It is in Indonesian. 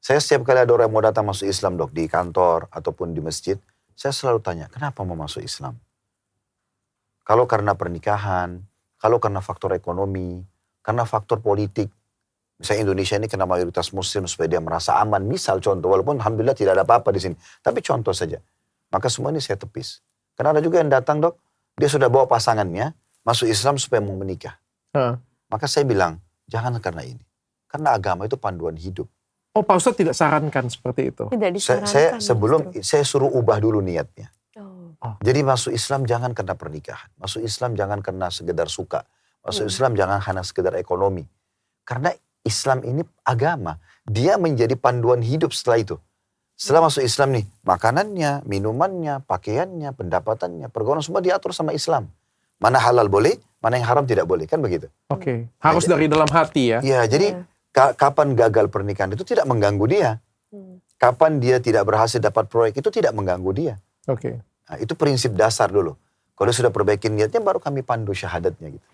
Saya setiap kali ada orang yang mau datang masuk Islam dok, di kantor ataupun di masjid, saya selalu tanya, kenapa mau masuk Islam? Kalau karena pernikahan, kalau karena faktor ekonomi, karena faktor politik. Misalnya Indonesia ini kena mayoritas muslim supaya dia merasa aman. Misal contoh, walaupun alhamdulillah tidak ada apa-apa di sini. Tapi contoh saja. Maka semua ini saya tepis. Karena ada juga yang datang dok, dia sudah bawa pasangannya, masuk Islam supaya mau menikah. Maka saya bilang, jangan karena ini. Karena agama itu panduan hidup. Oh, Pak Ustadz tidak sarankan seperti itu? Tidak disarankan. Saya suruh ubah dulu niatnya. Oh. Jadi masuk Islam jangan karena pernikahan. Masuk Islam jangan karena sekedar suka. Masuk Islam jangan hanya sekedar ekonomi. Karena Islam ini agama. Dia menjadi panduan hidup setelah itu. Setelah masuk Islam nih, makanannya, minumannya, pakaiannya, pendapatannya, pergaulan semua diatur sama Islam. Mana halal boleh, mana yang haram tidak boleh. Kan begitu? Oke. Harus dari dalam hati ya? Iya, jadi kapan gagal pernikahan itu tidak mengganggu dia. Kapan dia tidak berhasil dapat proyek itu tidak mengganggu dia. Oke. Nah, itu prinsip dasar dulu. Kalau sudah perbaikin niatnya baru kami pandu syahadatnya gitu.